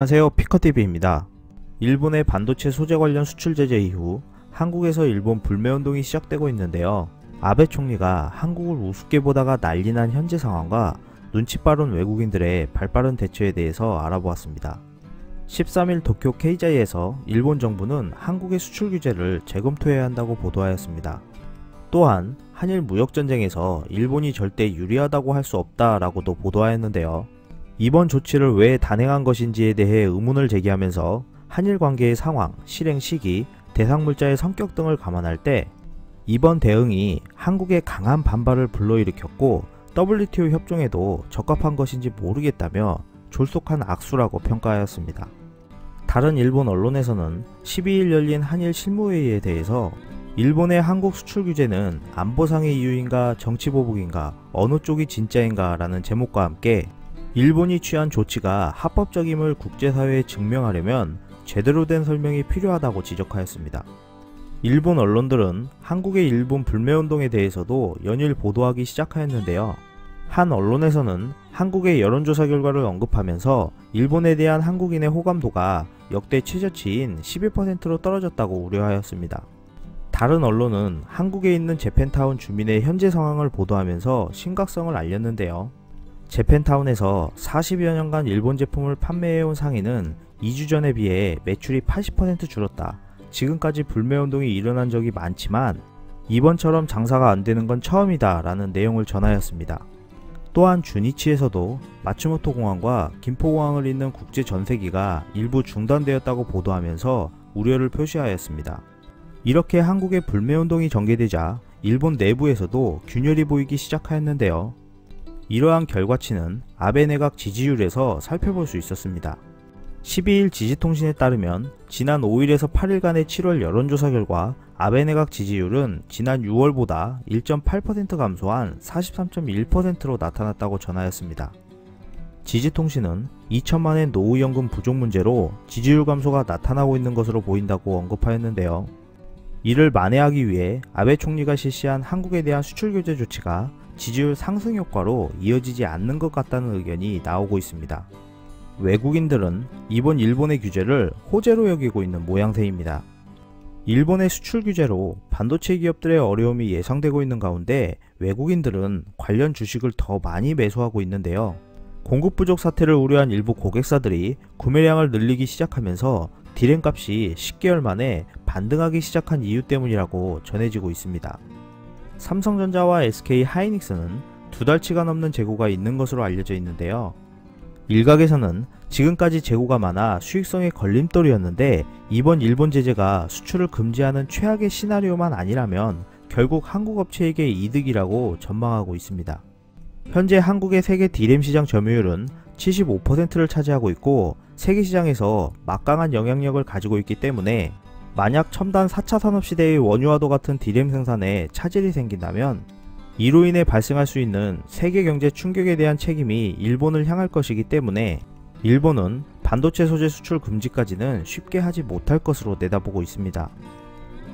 안녕하세요, 피커TV입니다. 일본의 반도체 소재 관련 수출 제재 이후 한국에서 일본 불매운동이 시작되고 있는데요. 아베 총리가 한국을 우습게 보다가 난리난 현재 상황과 눈치 빠른 외국인들의 발빠른 대처에 대해서 알아보았습니다. 13일 도쿄 케이자이에서 일본 정부는 한국의 수출 규제를 재검토해야 한다고 보도하였습니다. 또한 한일 무역전쟁에서 일본이 절대 유리하다고 할 수 없다라고도 보도하였는데요. 이번 조치를 왜 단행한 것인지에 대해 의문을 제기하면서 한일 관계의 상황, 실행 시기, 대상 물자의 성격 등을 감안할 때 이번 대응이 한국의 강한 반발을 불러일으켰고 WTO 협정에도 적합한 것인지 모르겠다며 졸속한 악수라고 평가하였습니다. 다른 일본 언론에서는 12일 열린 한일 실무회의에 대해서 일본의 한국 수출 규제는 안보상의 이유인가 정치보복인가 어느 쪽이 진짜인가 라는 제목과 함께 일본이 취한 조치가 합법적임을 국제사회에 증명하려면 제대로 된 설명이 필요하다고 지적하였습니다. 일본 언론들은 한국의 일본 불매운동에 대해서도 연일 보도하기 시작하였는데요. 한 언론에서는 한국의 여론조사 결과를 언급하면서 일본에 대한 한국인의 호감도가 역대 최저치인 11%로 떨어졌다고 우려하였습니다. 다른 언론은 한국에 있는 재팬타운 주민의 현재 상황을 보도하면서 심각성을 알렸는데요. 재팬타운에서 40여 년간 일본 제품을 판매해온 상인은 2주 전에 비해 매출이 80% 줄었다. 지금까지 불매운동이 일어난 적이 많지만 이번처럼 장사가 안되는 건 처음이다 라는 내용을 전하였습니다. 또한 주니치에서도 마츠모토 공항과 김포공항을 잇는 국제 전세기가 일부 중단되었다고 보도하면서 우려를 표시하였습니다. 이렇게 한국의 불매운동이 전개되자 일본 내부에서도 균열이 보이기 시작하였는데요. 이러한 결과치는 아베 내각 지지율에서 살펴볼 수 있었습니다. 12일 지지통신에 따르면 지난 5일에서 8일간의 7월 여론조사 결과 아베 내각 지지율은 지난 6월보다 1.8% 감소한 43.1%로 나타났다고 전하였습니다. 지지통신은 2천만의 노후연금 부족 문제로 지지율 감소가 나타나고 있는 것으로 보인다고 언급하였는데요. 이를 만회하기 위해 아베 총리가 실시한 한국에 대한 수출 규제 조치가 지지율 상승 효과로 이어지지 않는 것 같다는 의견이 나오고 있습니다. 외국인들은 이번 일본의 규제를 호재로 여기고 있는 모양새입니다. 일본의 수출 규제로 반도체 기업들의 어려움이 예상되고 있는 가운데 외국인들은 관련 주식을 더 많이 매수하고 있는데요. 공급 부족 사태를 우려한 일부 고객사들이 구매량을 늘리기 시작하면서 디램 값이 10개월 만에 반등하기 시작한 이유 때문이라고 전해지고 있습니다. 삼성전자와 SK 하이닉스는 2달치가 넘는 재고가 있는 것으로 알려져 있는데요. 일각에서는 지금까지 재고가 많아 수익성의 걸림돌이었는데 이번 일본 제재가 수출을 금지하는 최악의 시나리오만 아니라면 결국 한국 업체에게 이득이라고 전망하고 있습니다. 현재 한국의 세계 디램 시장 점유율은 75%를 차지하고 있고 세계 시장에서 막강한 영향력을 가지고 있기 때문에 만약 첨단 4차 산업시대의 원유화도 같은 디램 생산에 차질이 생긴다면 이로 인해 발생할 수 있는 세계 경제 충격에 대한 책임이 일본을 향할 것이기 때문에 일본은 반도체 소재 수출 금지까지는 쉽게 하지 못할 것으로 내다보고 있습니다.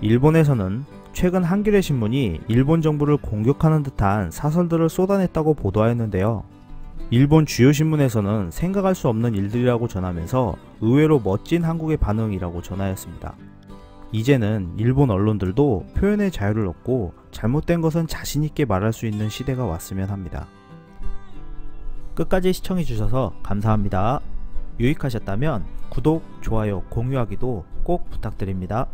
일본에서는 최근 한겨레 신문이 일본 정부를 공격하는 듯한 사설들을 쏟아냈다고 보도하였는데요. 일본 주요 신문에서는 생각할 수 없는 일들이라고 전하면서 의외로 멋진 한국의 반응이라고 전하였습니다. 이제는 일본 언론들도 표현의 자유를 얻고 잘못된 것은 자신있게 말할 수 있는 시대가 왔으면 합니다. 끝까지 시청해주셔서 감사합니다. 유익하셨다면 구독, 좋아요, 공유하기도 꼭 부탁드립니다.